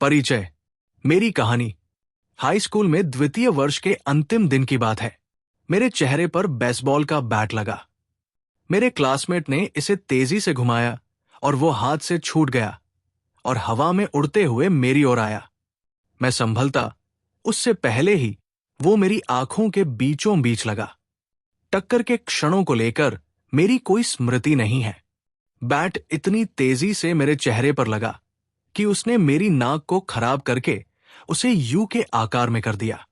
परिचय। मेरी कहानी। हाई स्कूल में द्वितीय वर्ष के अंतिम दिन की बात है। मेरे चेहरे पर बेसबॉल का बैट लगा। मेरे क्लासमेट ने इसे तेजी से घुमाया और वो हाथ से छूट गया और हवा में उड़ते हुए मेरी ओर आया। मैं संभलता उससे पहले ही वो मेरी आंखों के बीचों बीच लगा। टक्कर के क्षणों को लेकर मेरी कोई स्मृति नहीं है। बैट इतनी तेजी से मेरे चेहरे पर लगा कि उसने मेरी नाक को खराब करके उसे यू के आकार में कर दिया।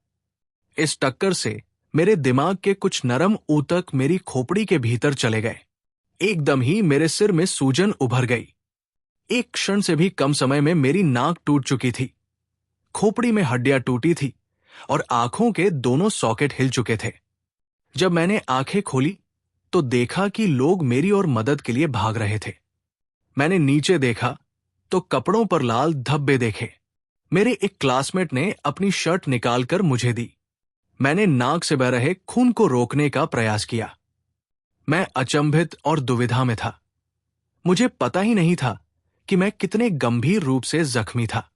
इस टक्कर से मेरे दिमाग के कुछ नरम ऊतक मेरी खोपड़ी के भीतर चले गए। एकदम ही मेरे सिर में सूजन उभर गई। एक क्षण से भी कम समय में मेरी नाक टूट चुकी थी, खोपड़ी में हड्डियां टूटी थी और आंखों के दोनों सॉकेट हिल चुके थे। जब मैंने आंखें खोली तो देखा कि लोग मेरी ओर मदद के लिए भाग रहे थे। मैंने नीचे देखा तो कपड़ों पर लाल धब्बे देखे। मेरे एक क्लासमेट ने अपनी शर्ट निकालकर मुझे दी। मैंने नाक से बह रहे खून को रोकने का प्रयास किया। मैं अचंभित और दुविधा में था। मुझे पता ही नहीं था कि मैं कितने गंभीर रूप से जख्मी था।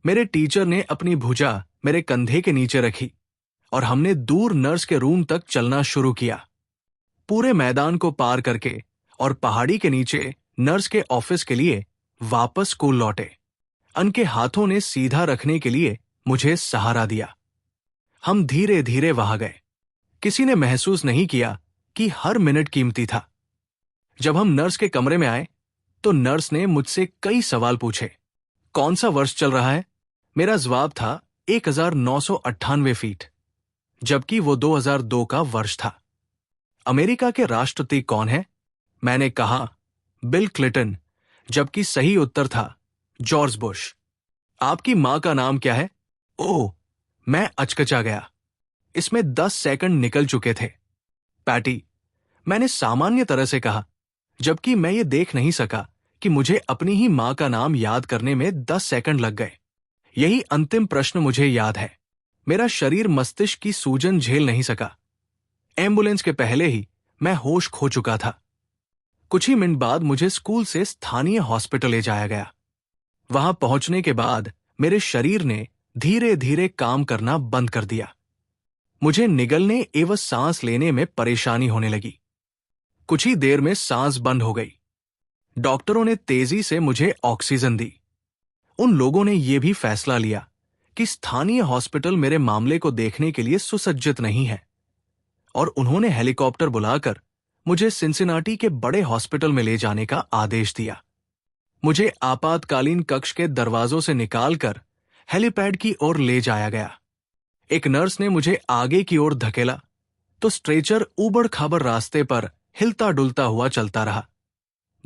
मेरे टीचर ने अपनी भुजा मेरे कंधे के नीचे रखी और हमने दूर नर्स के रूम तक चलना शुरू किया। पूरे मैदान को पार करके और पहाड़ी के नीचे नर्स के ऑफिस के लिए वापस स्कूल लौटे। उनके हाथों ने सीधा रखने के लिए मुझे सहारा दिया। हम धीरे धीरे वहां गए। किसी ने महसूस नहीं किया कि हर मिनट कीमती था। जब हम नर्स के कमरे में आए तो नर्स ने मुझसे कई सवाल पूछे। कौन सा वर्ष चल रहा है? मेरा जवाब था 1998 फीट, जबकि वो 2002 का वर्ष था। अमेरिका के राष्ट्रपति कौन है? मैंने कहा बिल क्लिंटन, जबकि सही उत्तर था जॉर्ज बुश। आपकी मां का नाम क्या है? ओह, मैं अचकचा गया। इसमें 10 सेकंड निकल चुके थे। पैटी, मैंने सामान्य तरह से कहा, जबकि मैं ये देख नहीं सका कि मुझे अपनी ही मां का नाम याद करने में 10 सेकंड लग गए। यही अंतिम प्रश्न मुझे याद है। मेरा शरीर मस्तिष्क की सूजन झेल नहीं सका। एम्बुलेंस के पहले ही मैं होश खो चुका था। कुछ ही मिनट बाद मुझे स्कूल से स्थानीय हॉस्पिटल ले जाया गया। वहां पहुंचने के बाद मेरे शरीर ने धीरे धीरे काम करना बंद कर दिया। मुझे निगलने एवं सांस लेने में परेशानी होने लगी। कुछ ही देर में सांस बंद हो गई। डॉक्टरों ने तेजी से मुझे ऑक्सीजन दी। उन लोगों ने यह भी फैसला लिया कि स्थानीय हॉस्पिटल मेरे मामले को देखने के लिए सुसज्जित नहीं है और उन्होंने हेलीकॉप्टर बुलाकर मुझे सिंसिनाटी के बड़े हॉस्पिटल में ले जाने का आदेश दिया। मुझे आपातकालीन कक्ष के दरवाजों से निकालकर हेलीपैड की ओर ले जाया गया। एक नर्स ने मुझे आगे की ओर धकेला तो स्ट्रेचर ऊबड़-खाबड़ रास्ते पर हिलता डुलता हुआ चलता रहा।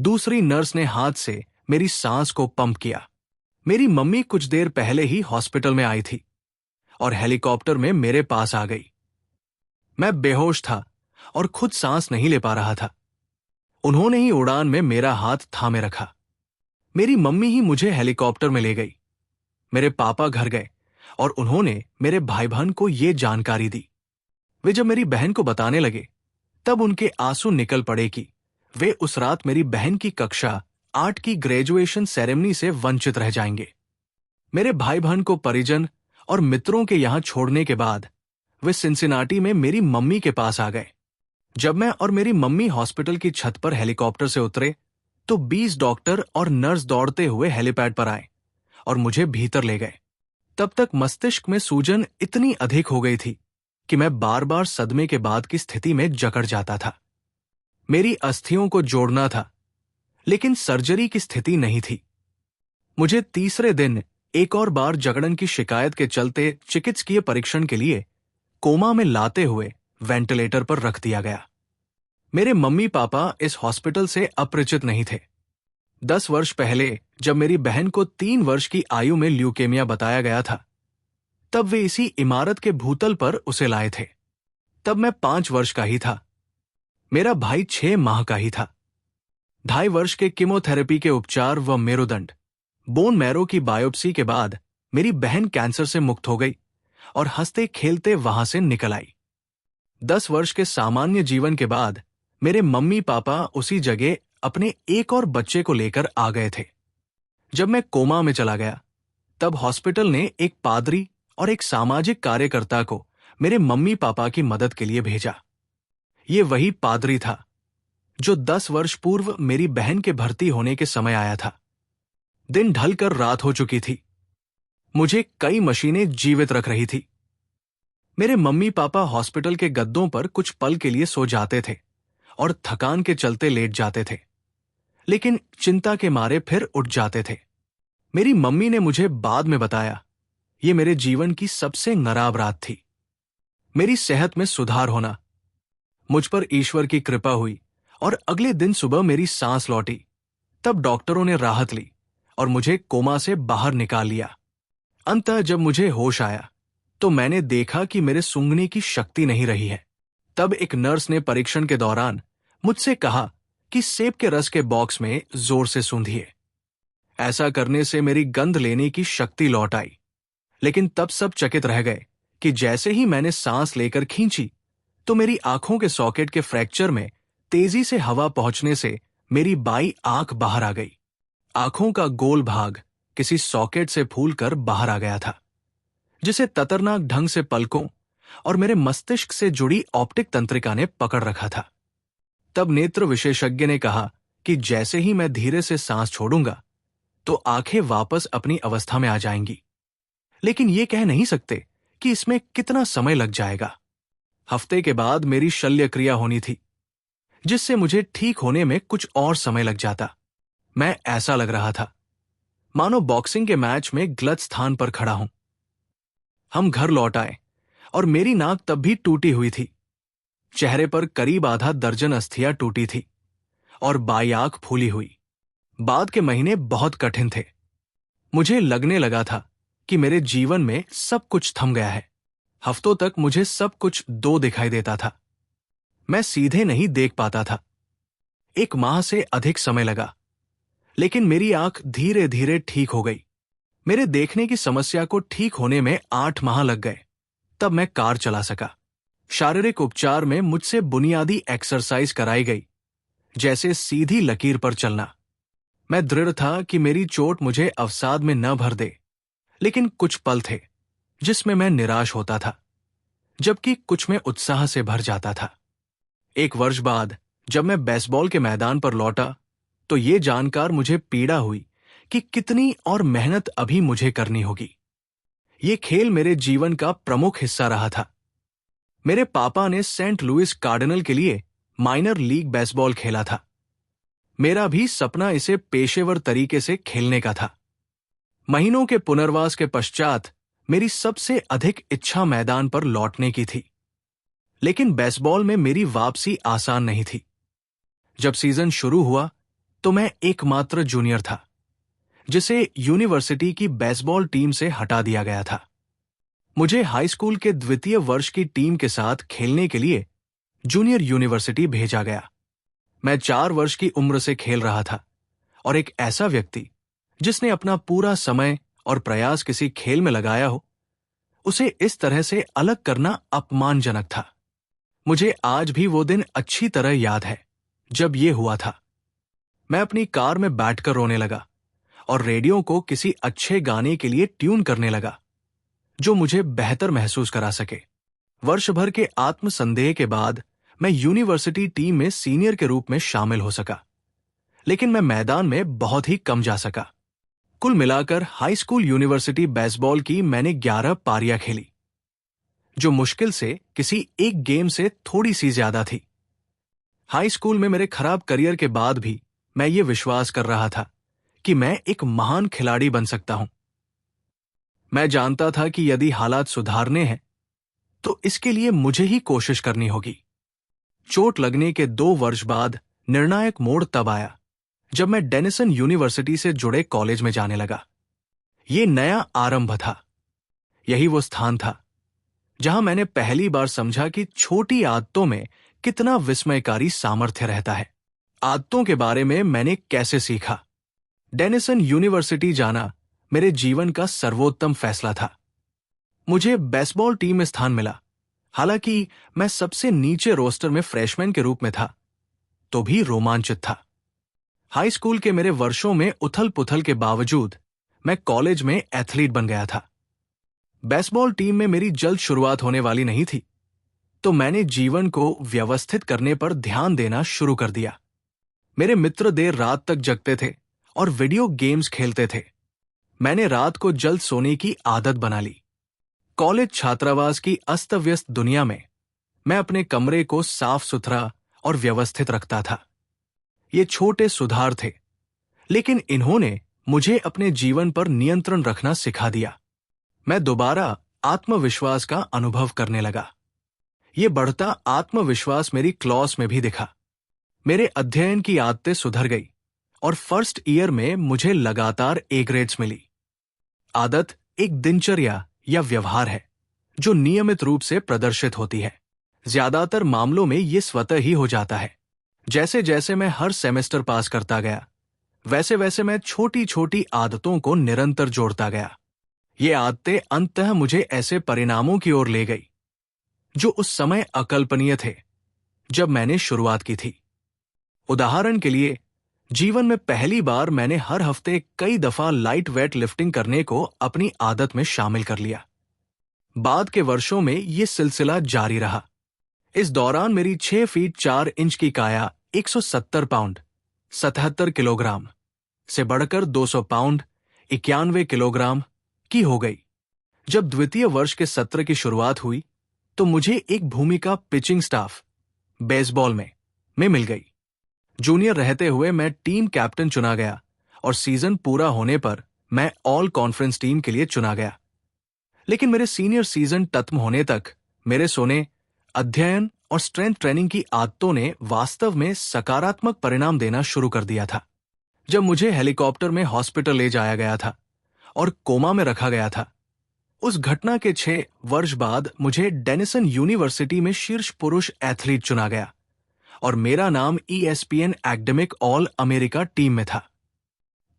दूसरी नर्स ने हाथ से मेरी सांस को पंप किया। मेरी मम्मी कुछ देर पहले ही हॉस्पिटल में आई थी और हेलीकॉप्टर में मेरे पास आ गई। मैं बेहोश था और खुद सांस नहीं ले पा रहा था। उन्होंने ही उड़ान में मेरा हाथ थामे रखा। मेरी मम्मी ही मुझे हेलीकॉप्टर में ले गई। मेरे पापा घर गए और उन्होंने मेरे भाई बहन को यह जानकारी दी। वे जब मेरी बहन को बताने लगे तब उनके आंसू निकल पड़े कि वे उस रात मेरी बहन की कक्षा 8 की ग्रेजुएशन सेरेमनी से वंचित रह जाएंगे। मेरे भाई बहन को परिजन और मित्रों के यहां छोड़ने के बाद वे सिंसिनाटी में मेरी मम्मी के पास आ गए। जब मैं और मेरी मम्मी हॉस्पिटल की छत पर हेलीकॉप्टर से उतरे तो 20 डॉक्टर और नर्स दौड़ते हुए हेलीपैड पर आए और मुझे भीतर ले गए। तब तक मस्तिष्क में सूजन इतनी अधिक हो गई थी कि मैं बार बार सदमे के बाद की स्थिति में जकड़ जाता था। मेरी अस्थियों को जोड़ना था, लेकिन सर्जरी की स्थिति नहीं थी। मुझे तीसरे दिन एक और बार जकड़न की शिकायत के चलते चिकित्सकीय परीक्षण के लिए कोमा में लाते हुए वेंटिलेटर पर रख दिया गया। मेरे मम्मी पापा इस हॉस्पिटल से अपरिचित नहीं थे। 10 वर्ष पहले जब मेरी बहन को 3 वर्ष की आयु में ल्यूकेमिया बताया गया था, तब वे इसी इमारत के भूतल पर उसे लाए थे। तब मैं 5 वर्ष का ही था। मेरा भाई 6 माह का ही था। 2.5 वर्ष के कीमोथेरेपी के उपचार व मेरुदंड, बोन मैरो की बायोप्सी के बाद मेरी बहन कैंसर से मुक्त हो गई और हंसते खेलते वहां से निकल आई। 10 वर्ष के सामान्य जीवन के बाद मेरे मम्मी पापा उसी जगह अपने एक और बच्चे को लेकर आ गए थे। जब मैं कोमा में चला गया तब हॉस्पिटल ने एक पादरी और एक सामाजिक कार्यकर्ता को मेरे मम्मी पापा की मदद के लिए भेजा। ये वही पादरी था जो 10 वर्ष पूर्व मेरी बहन के भर्ती होने के समय आया था। दिन ढलकर रात हो चुकी थी। मुझे कई मशीनें जीवित रख रही थी। मेरे मम्मी पापा हॉस्पिटल के गद्दों पर कुछ पल के लिए सो जाते थे और थकान के चलते लेट जाते थे, लेकिन चिंता के मारे फिर उठ जाते थे। मेरी मम्मी ने मुझे बाद में बताया, ये मेरे जीवन की सबसे खराब रात थी। मेरी सेहत में सुधार होना, मुझ पर ईश्वर की कृपा हुई और अगले दिन सुबह मेरी सांस लौटी। तब डॉक्टरों ने राहत ली और मुझे कोमा से बाहर निकाल लिया। अंततः जब मुझे होश आया तो मैंने देखा कि मेरे सूंघने की शक्ति नहीं रही है। तब एक नर्स ने परीक्षण के दौरान मुझसे कहा कि सेब के रस के बॉक्स में जोर से सूंघिए। ऐसा करने से मेरी गंध लेने की शक्ति लौट आई, लेकिन तब सब चकित रह गए कि जैसे ही मैंने सांस लेकर खींची तो मेरी आंखों के सॉकेट के फ्रैक्चर में तेजी से हवा पहुंचने से मेरी बाई आंख बाहर आ गई। आंखों का गोल भाग किसी सॉकेट से फूलकर बाहर आ गया था, जिसे खतरनाक ढंग से पलकों और मेरे मस्तिष्क से जुड़ी ऑप्टिक तंत्रिका ने पकड़ रखा था। तब नेत्र विशेषज्ञ ने कहा कि जैसे ही मैं धीरे से सांस छोड़ूंगा तो आंखें वापस अपनी अवस्था में आ जाएंगी, लेकिन ये कह नहीं सकते कि इसमें कितना समय लग जाएगा। हफ्ते के बाद मेरी शल्य क्रिया होनी थी, जिससे मुझे ठीक होने में कुछ और समय लग जाता। मैं ऐसा लग रहा था मानो बॉक्सिंग के मैच में गलत स्थान पर खड़ा हूं। हम घर लौट आए और मेरी नाक तब भी टूटी हुई थी। चेहरे पर करीब आधा दर्जन अस्थियां टूटी थी और बाई आंख फूली हुई। बाद के महीने बहुत कठिन थे। मुझे लगने लगा था कि मेरे जीवन में सब कुछ थम गया है। हफ्तों तक मुझे सब कुछ दो दिखाई देता था। मैं सीधे नहीं देख पाता था। 1 माह से अधिक समय लगा, लेकिन मेरी आंख धीरे धीरे ठीक हो गई। मेरे देखने की समस्या को ठीक होने में 8 माह लग गए। तब मैं कार चला सका। शारीरिक उपचार में मुझसे बुनियादी एक्सरसाइज कराई गई, जैसे सीधी लकीर पर चलना। मैं दृढ़ था कि मेरी चोट मुझे अवसाद में न भर दे, लेकिन कुछ पल थे जिसमें मैं निराश होता था, जबकि कुछ में उत्साह से भर जाता था। 1 वर्ष बाद जब मैं बेसबॉल के मैदान पर लौटा तो ये जानकर मुझे पीड़ा हुई कि कितनी और मेहनत अभी मुझे करनी होगी। ये खेल मेरे जीवन का प्रमुख हिस्सा रहा था। मेरे पापा ने सेंट लुइस कार्डिनल के लिए माइनर लीग बेसबॉल खेला था। मेरा भी सपना इसे पेशेवर तरीके से खेलने का था। महीनों के पुनर्वास के पश्चात मेरी सबसे अधिक इच्छा मैदान पर लौटने की थी, लेकिन बेसबॉल में मेरी वापसी आसान नहीं थी। जब सीजन शुरू हुआ तो मैं एकमात्र जूनियर था जिसे यूनिवर्सिटी की बेसबॉल टीम से हटा दिया गया था। मुझे हाई स्कूल के द्वितीय वर्ष की टीम के साथ खेलने के लिए जूनियर यूनिवर्सिटी भेजा गया। मैं 4 वर्ष की उम्र से खेल रहा था और एक ऐसा व्यक्ति जिसने अपना पूरा समय और प्रयास किसी खेल में लगाया हो, उसे इस तरह से अलग करना अपमानजनक था। मुझे आज भी वो दिन अच्छी तरह याद है जब ये हुआ था। मैं अपनी कार में बैठकर रोने लगा और रेडियो को किसी अच्छे गाने के लिए ट्यून करने लगा जो मुझे बेहतर महसूस करा सके। वर्ष भर के आत्मसंदेह के बाद मैं यूनिवर्सिटी टीम में सीनियर के रूप में शामिल हो सका, लेकिन मैं मैदान में बहुत ही कम जा सका। कुल मिलाकर हाई स्कूल यूनिवर्सिटी बेसबॉल की मैंने 11 पारियां खेली, जो मुश्किल से किसी एक गेम से थोड़ी सी ज्यादा थी। हाई स्कूल में मेरे खराब करियर के बाद भी मैं ये विश्वास कर रहा था कि मैं एक महान खिलाड़ी बन सकता हूं। मैं जानता था कि यदि हालात सुधारने हैं तो इसके लिए मुझे ही कोशिश करनी होगी। चोट लगने के 2 वर्ष बाद निर्णायक मोड़ तब आया जब मैं डेनिसन यूनिवर्सिटी से जुड़े कॉलेज में जाने लगा। ये नया आरंभ था। यही वो स्थान था जहां मैंने पहली बार समझा कि छोटी आदतों में कितना विस्मयकारी सामर्थ्य रहता है। आदतों के बारे में मैंने कैसे सीखा। डेनिसन यूनिवर्सिटी जाना मेरे जीवन का सर्वोत्तम फैसला था। मुझे बेसबॉल टीम में स्थान मिला। हालांकि मैं सबसे नीचे रोस्टर में फ्रेशमैन के रूप में था, तो भी रोमांचित था। हाई स्कूल के मेरे वर्षों में उथल पुथल के बावजूद मैं कॉलेज में एथलीट बन गया था। बेसबॉल टीम में मेरी जल्द शुरुआत होने वाली नहीं थी, तो मैंने जीवन को व्यवस्थित करने पर ध्यान देना शुरू कर दिया। मेरे मित्र देर रात तक जगते थे और वीडियो गेम्स खेलते थे। मैंने रात को जल्द सोने की आदत बना ली। कॉलेज छात्रावास की अस्त व्यस्त दुनिया में मैं अपने कमरे को साफ सुथरा और व्यवस्थित रखता था। ये छोटे सुधार थे, लेकिन इन्होंने मुझे अपने जीवन पर नियंत्रण रखना सिखा दिया। मैं दोबारा आत्मविश्वास का अनुभव करने लगा। ये बढ़ता आत्मविश्वास मेरी क्लास में भी दिखा। मेरे अध्ययन की आदतें सुधर गई और फर्स्ट ईयर में मुझे लगातार ए ग्रेड्स मिली। आदत एक दिनचर्या या व्यवहार है जो नियमित रूप से प्रदर्शित होती है। ज्यादातर मामलों में ये स्वतः ही हो जाता है। जैसे जैसे मैं हर सेमेस्टर पास करता गया, वैसे वैसे मैं छोटी छोटी आदतों को निरंतर जोड़ता गया। ये आदतें अंततः मुझे ऐसे परिणामों की ओर ले गई जो उस समय अकल्पनीय थे जब मैंने शुरुआत की थी। उदाहरण के लिए, जीवन में पहली बार मैंने हर हफ्ते कई दफा लाइट वेट लिफ्टिंग करने को अपनी आदत में शामिल कर लिया। बाद के वर्षों में यह सिलसिला जारी रहा। इस दौरान मेरी 6 फीट 4 इंच की काया 170 पाउंड 77 किलोग्राम से बढ़कर 200 पाउंड 91 किलोग्राम की हो गई। जब द्वितीय वर्ष के सत्र की शुरुआत हुई तो मुझे एक भूमिका पिचिंग स्टाफ बेसबॉल में मिल गई। जूनियर रहते हुए मैं टीम कैप्टन चुना गया और सीजन पूरा होने पर मैं ऑल कॉन्फ्रेंस टीम के लिए चुना गया। लेकिन मेरे सीनियर सीजन खत्म होने तक मेरे सोने, अध्ययन और स्ट्रेंथ ट्रेनिंग की आदतों ने वास्तव में सकारात्मक परिणाम देना शुरू कर दिया था। जब मुझे हेलीकॉप्टर में हॉस्पिटल ले जाया गया था और कोमा में रखा गया था, उस घटना के 6 वर्ष बाद मुझे डेनिसन यूनिवर्सिटी में शीर्ष पुरुष एथलीट चुना गया और मेरा नाम ESPN academic all America team में था।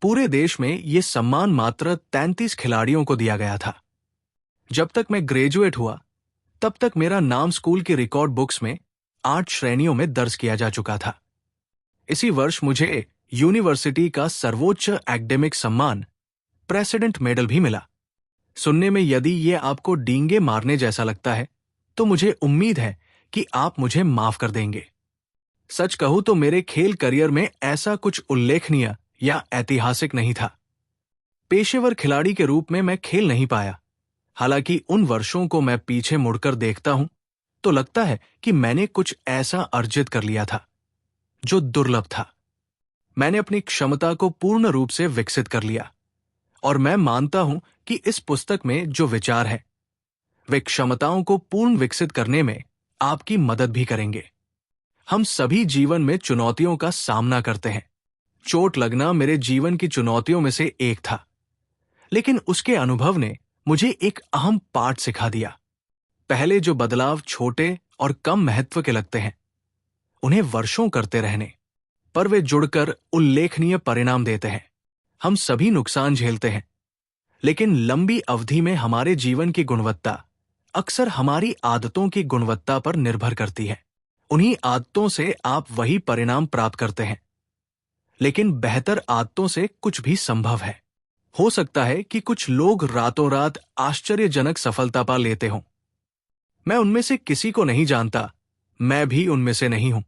पूरे देश में यह सम्मान मात्र 33 खिलाड़ियों को दिया गया था। जब तक मैं ग्रेजुएट हुआ, तब तक मेरा नाम स्कूल की रिकॉर्ड बुक्स में 8 श्रेणियों में दर्ज किया जा चुका था। इसी वर्ष मुझे यूनिवर्सिटी का सर्वोच्च एकेडमिक सम्मान प्रेसिडेंट मेडल भी मिला। सुनने में यदि यह आपको डींगे मारने जैसा लगता है, तो मुझे उम्मीद है कि आप मुझे माफ कर देंगे। सच कहूं तो मेरे खेल करियर में ऐसा कुछ उल्लेखनीय या ऐतिहासिक नहीं था। पेशेवर खिलाड़ी के रूप में मैं खेल नहीं पाया। हालांकि उन वर्षों को मैं पीछे मुड़कर देखता हूं तो लगता है कि मैंने कुछ ऐसा अर्जित कर लिया था जो दुर्लभ था। मैंने अपनी क्षमता को पूर्ण रूप से विकसित कर लिया और मैं मानता हूं कि इस पुस्तक में जो विचार है वे क्षमताओं को पूर्ण विकसित करने में आपकी मदद भी करेंगे। हम सभी जीवन में चुनौतियों का सामना करते हैं। चोट लगना मेरे जीवन की चुनौतियों में से एक था, लेकिन उसके अनुभव ने मुझे एक अहम पाठ सिखा दिया। पहले जो बदलाव छोटे और कम महत्व के लगते हैं, उन्हें वर्षों करते रहने पर वे जुड़कर उल्लेखनीय परिणाम देते हैं। हम सभी नुकसान झेलते हैं, लेकिन लंबी अवधि में हमारे जीवन की गुणवत्ता अक्सर हमारी आदतों की गुणवत्ता पर निर्भर करती है। उन्हीं आदतों से आप वही परिणाम प्राप्त करते हैं, लेकिन बेहतर आदतों से कुछ भी संभव है। हो सकता है कि कुछ लोग रातों रात आश्चर्यजनक सफलता पा लेते हों। मैं उनमें से किसी को नहीं जानता, मैं भी उनमें से नहीं हूं।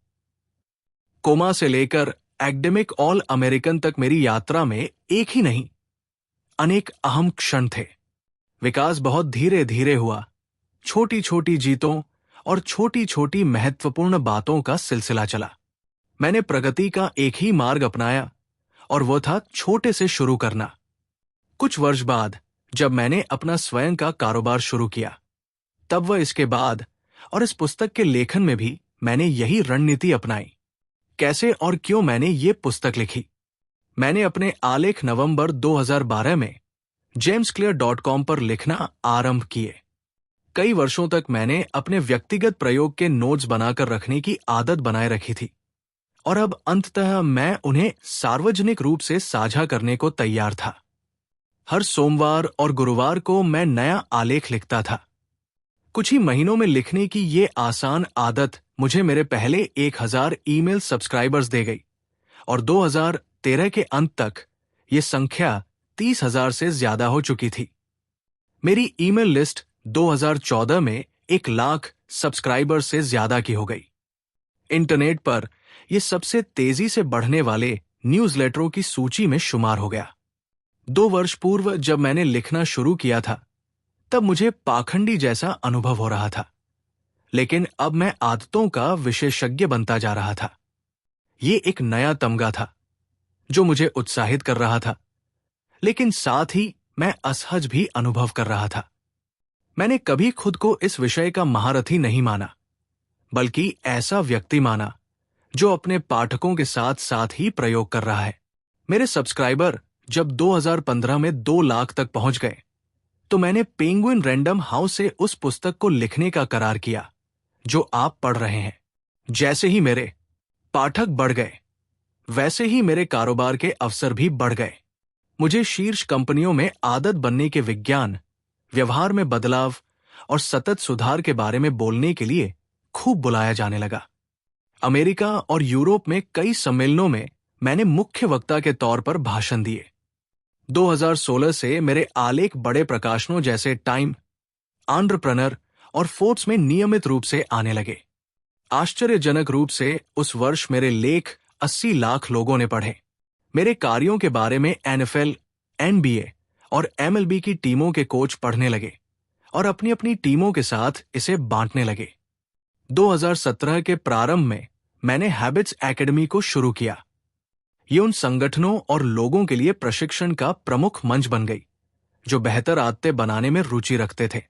कोमा से लेकर एकेडमिक ऑल अमेरिकन तक मेरी यात्रा में एक ही नहीं, अनेक अहम क्षण थे। विकास बहुत धीरे धीरे हुआ। छोटी छोटी जीतों और छोटी छोटी महत्वपूर्ण बातों का सिलसिला चला। मैंने प्रगति का एक ही मार्ग अपनाया और वो था छोटे से शुरू करना। कुछ वर्ष बाद जब मैंने अपना स्वयं का कारोबार शुरू किया, तब वह इसके बाद और इस पुस्तक के लेखन में भी मैंने यही रणनीति अपनाई। कैसे और क्यों मैंने ये पुस्तक लिखी? मैंने अपने आलेख नवंबर 2012 में jamesclear.com पर लिखना आरंभ किए। कई वर्षों तक मैंने अपने व्यक्तिगत प्रयोग के नोट्स बनाकर रखने की आदत बनाए रखी थी और अब अंततः मैं उन्हें सार्वजनिक रूप से साझा करने को तैयार था। हर सोमवार और गुरुवार को मैं नया आलेख लिखता था। कुछ ही महीनों में लिखने की ये आसान आदत मुझे मेरे पहले 1000 ईमेल सब्सक्राइबर्स दे गई और 2013 के अंत तक ये संख्या 30,000 से ज्यादा हो चुकी थी। मेरी ईमेल लिस्ट 2014 में 1 लाख सब्सक्राइबर से ज्यादा की हो गई। इंटरनेट पर यह सबसे तेजी से बढ़ने वाले न्यूज़लेटरों की सूची में शुमार हो गया। 2 वर्ष पूर्व जब मैंने लिखना शुरू किया था, तब मुझे पाखंडी जैसा अनुभव हो रहा था, लेकिन अब मैं आदतों का विशेषज्ञ बनता जा रहा था। ये एक नया तमगा था जो मुझे उत्साहित कर रहा था, लेकिन साथ ही मैं असहज भी अनुभव कर रहा था। मैंने कभी खुद को इस विषय का महारथी नहीं माना, बल्कि ऐसा व्यक्ति माना जो अपने पाठकों के साथ साथ ही प्रयोग कर रहा है। मेरे सब्सक्राइबर जब 2015 में 2 लाख तक पहुंच गए, तो मैंने पेंगुइन रैंडम हाउस से उस पुस्तक को लिखने का करार किया जो आप पढ़ रहे हैं। जैसे ही मेरे पाठक बढ़ गए, वैसे ही मेरे कारोबार के अवसर भी बढ़ गए। मुझे शीर्ष कंपनियों में आदत बनने के विज्ञान, व्यवहार में बदलाव और सतत सुधार के बारे में बोलने के लिए खूब बुलाया जाने लगा। अमेरिका और यूरोप में कई सम्मेलनों में मैंने मुख्य वक्ता के तौर पर भाषण दिए। 2016 से मेरे आलेख बड़े प्रकाशनों जैसे टाइम, एंटरप्रेन्योर और फोर्ब्स में नियमित रूप से आने लगे। आश्चर्यजनक रूप से उस वर्ष मेरे लेख 80 लाख लोगों ने पढ़े। मेरे कार्यों के बारे में NFL, NBA और MLB की टीमों के कोच पढ़ने लगे और अपनी अपनी टीमों के साथ इसे बांटने लगे। 2017 के प्रारंभ में मैंने हैबिट्स एकेडमी को शुरू किया। ये उन संगठनों और लोगों के लिए प्रशिक्षण का प्रमुख मंच बन गई जो बेहतर आदतें बनाने में रुचि रखते थे।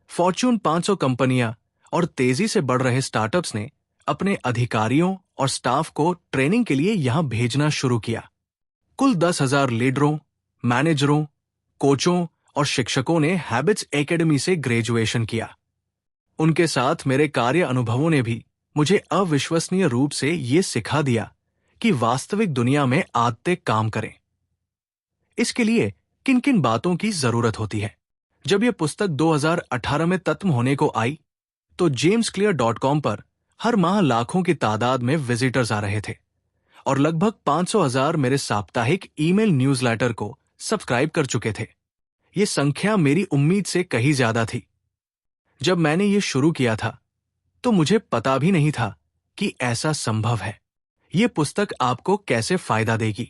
फॉर्च्यून 500 कंपनियां और तेजी से बढ़ रहे स्टार्टअप्स ने अपने अधिकारियों और स्टाफ को ट्रेनिंग के लिए यहां भेजना शुरू किया। कुल 10,000 लीडरों, मैनेजरों, कोचों और शिक्षकों ने हैबिट्स एकेडमी से ग्रेजुएशन किया। उनके साथ मेरे कार्य अनुभवों ने भी मुझे अविश्वसनीय रूप से ये सिखा दिया कि वास्तविक दुनिया में आदतें काम करें। इसके लिए किन किन बातों की जरूरत होती है। जब यह पुस्तक 2018 में खत्म होने को आई, तो jamesclear.com पर हर माह लाखों की तादाद में विजिटर्स आ रहे थे और लगभग 500,000 मेरे साप्ताहिक ईमेल न्यूज़लेटर को सब्सक्राइब कर चुके थे। ये संख्या मेरी उम्मीद से कहीं ज्यादा थी। जब मैंने ये शुरू किया था, तो मुझे पता भी नहीं था कि ऐसा संभव है। ये पुस्तक आपको कैसे फायदा देगी।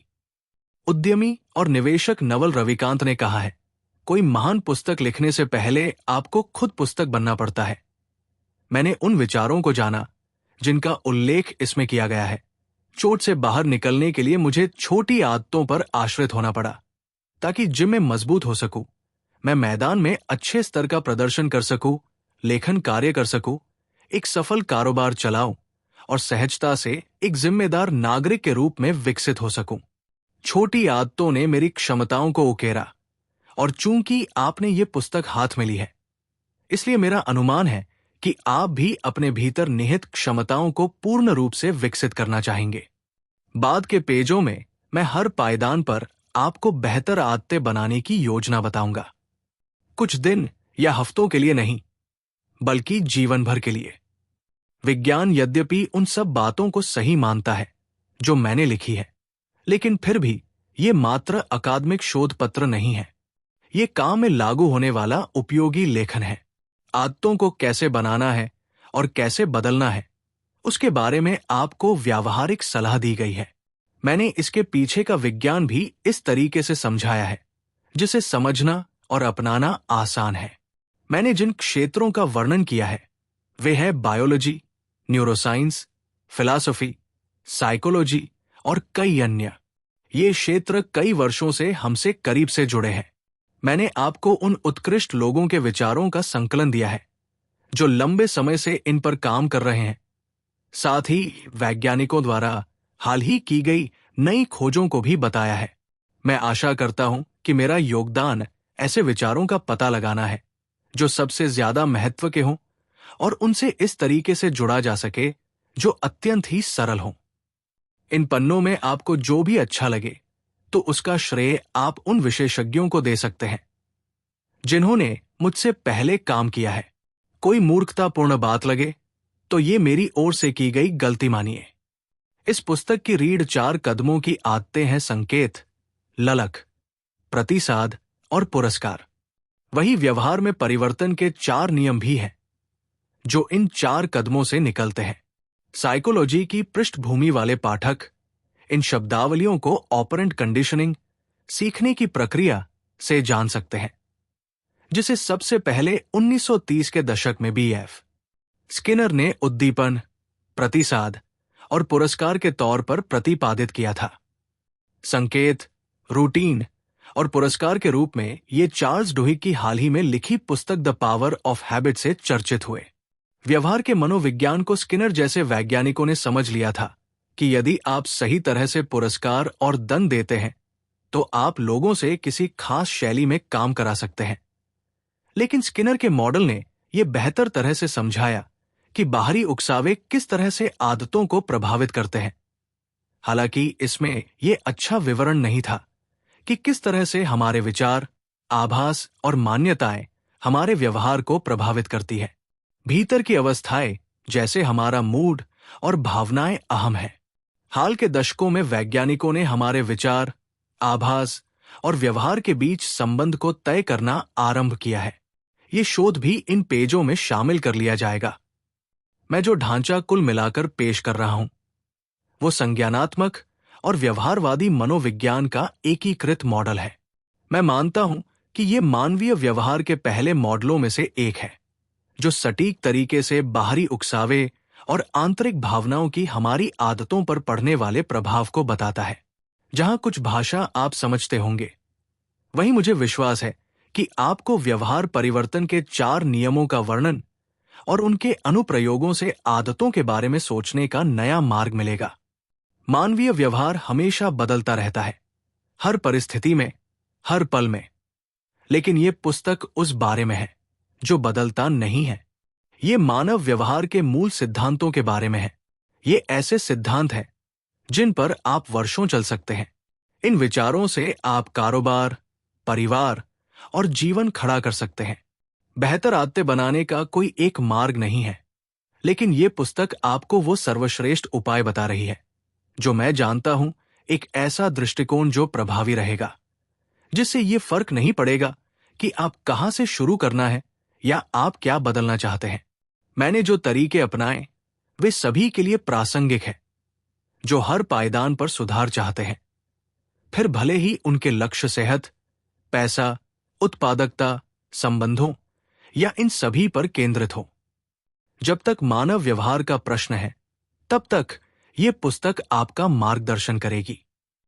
उद्यमी और निवेशक नवल रविकांत ने कहा है, कोई महान पुस्तक लिखने से पहले आपको खुद पुस्तक बनना पड़ता है। मैंने उन विचारों को जाना जिनका उल्लेख इसमें किया गया है। चोट से बाहर निकलने के लिए मुझे छोटी आदतों पर आश्रित होना पड़ा ताकि जिम में मजबूत हो सकूं, मैं मैदान में अच्छे स्तर का प्रदर्शन कर सकूं, लेखन कार्य कर सकूं, एक सफल कारोबार चलाऊं और सहजता से एक जिम्मेदार नागरिक के रूप में विकसित हो सकूं। छोटी आदतों ने मेरी क्षमताओं को उकेरा और चूंकि आपने ये पुस्तक हाथ में ली है, इसलिए मेरा अनुमान है कि आप भी अपने भीतर निहित क्षमताओं को पूर्ण रूप से विकसित करना चाहेंगे। बाद के पेजों में मैं हर पायदान पर आपको बेहतर आदतें बनाने की योजना बताऊंगा। कुछ दिन या हफ्तों के लिए नहीं, बल्कि जीवन भर के लिए। विज्ञान यद्यपि उन सब बातों को सही मानता है जो मैंने लिखी है, लेकिन फिर भी ये मात्र अकादमिक शोध पत्र नहीं है। ये काम में लागू होने वाला उपयोगी लेखन है। आदतों को कैसे बनाना है और कैसे बदलना है, उसके बारे में आपको व्यावहारिक सलाह दी गई है। मैंने इसके पीछे का विज्ञान भी इस तरीके से समझाया है जिसे समझना और अपनाना आसान है। मैंने जिन क्षेत्रों का वर्णन किया है वे है बायोलॉजी, न्यूरोसाइंस, फिलॉसफी, साइकोलॉजी और कई अन्य। ये क्षेत्र कई वर्षों से हमसे करीब से जुड़े हैं। मैंने आपको उन उत्कृष्ट लोगों के विचारों का संकलन दिया है जो लंबे समय से इन पर काम कर रहे हैं। साथ ही वैज्ञानिकों द्वारा हाल ही की गई नई खोजों को भी बताया है। मैं आशा करता हूं कि मेरा योगदान ऐसे विचारों का पता लगाना है जो सबसे ज्यादा महत्व के हों और उनसे इस तरीके से जुड़ा जा सके जो अत्यंत ही सरल हों। इन पन्नों में आपको जो भी अच्छा लगे तो उसका श्रेय आप उन विशेषज्ञों को दे सकते हैं जिन्होंने मुझसे पहले काम किया है। कोई मूर्खतापूर्ण बात लगे तो ये मेरी ओर से की गई गलती मानिए। इस पुस्तक की रीढ़ 4 कदमों की आदतें हैं: संकेत, ललक, प्रतिसाद और पुरस्कार। वही व्यवहार में परिवर्तन के 4 नियम भी हैं, जो इन 4 कदमों से निकलते हैं। साइकोलॉजी की पृष्ठभूमि वाले पाठक इन शब्दावलियों को ऑपरेंट कंडीशनिंग, सीखने की प्रक्रिया से जान सकते हैं, जिसे सबसे पहले 1930 के दशक में B.F. स्किनर ने उद्दीपन, प्रतिसाद और पुरस्कार के तौर पर प्रतिपादित किया था। संकेत, रूटीन और पुरस्कार के रूप में ये चार्ल्स डुहिग की हाल ही में लिखी पुस्तक द पावर ऑफ हैबिट से चर्चित हुए। व्यवहार के मनोविज्ञान को स्किनर जैसे वैज्ञानिकों ने समझ लिया था कि यदि आप सही तरह से पुरस्कार और दंड देते हैं तो आप लोगों से किसी खास शैली में काम करा सकते हैं। लेकिन स्किनर के मॉडल ने यह बेहतर तरह से समझाया कि बाहरी उकसावे किस तरह से आदतों को प्रभावित करते हैं। हालांकि इसमें यह अच्छा विवरण नहीं था कि किस तरह से हमारे विचार, आभास और मान्यताएं हमारे व्यवहार को प्रभावित करती है। भीतर की अवस्थाएं जैसे हमारा मूड और भावनाएं अहम हैं। हाल के दशकों में वैज्ञानिकों ने हमारे विचार, आभास और व्यवहार के बीच संबंध को तय करना आरंभ किया है। ये शोध भी इन पेजों में शामिल कर लिया जाएगा। मैं जो ढांचा कुल मिलाकर पेश कर रहा हूं, वो संज्ञानात्मक और व्यवहारवादी मनोविज्ञान का एकीकृत मॉडल है। मैं मानता हूं कि ये मानवीय व्यवहार के पहले मॉडलों में से एक है, जो सटीक तरीके से बाहरी उकसावे और आंतरिक भावनाओं की हमारी आदतों पर पड़ने वाले प्रभाव को बताता है। जहां कुछ भाषा आप समझते होंगे, वहीं मुझे विश्वास है कि आपको व्यवहार परिवर्तन के 4 नियमों का वर्णन और उनके अनुप्रयोगों से आदतों के बारे में सोचने का नया मार्ग मिलेगा। मानवीय व्यवहार हमेशा बदलता रहता है, हर परिस्थिति में, हर पल में। लेकिन ये पुस्तक उस बारे में है जो बदलता नहीं है। ये मानव व्यवहार के मूल सिद्धांतों के बारे में है। ये ऐसे सिद्धांत हैं जिन पर आप वर्षों चल सकते हैं। इन विचारों से आप कारोबार, परिवार और जीवन खड़ा कर सकते हैं। बेहतर आदतें बनाने का कोई एक मार्ग नहीं है, लेकिन ये पुस्तक आपको वो सर्वश्रेष्ठ उपाय बता रही है, जो मैं जानता हूं एक ऐसा दृष्टिकोण जो प्रभावी रहेगा, जिससे ये फर्क नहीं पड़ेगा कि आप कहां से शुरू करना है या आप क्या बदलना चाहते हैं। मैंने जो तरीके अपनाए वे सभी के लिए प्रासंगिक है, जो हर पायदान पर सुधार चाहते हैं, फिर भले ही उनके लक्ष्य सेहत, पैसा, उत्पादकता, संबंधों या इन सभी पर केंद्रित हो। जब तक मानव व्यवहार का प्रश्न है, तब तक ये पुस्तक आपका मार्गदर्शन करेगी।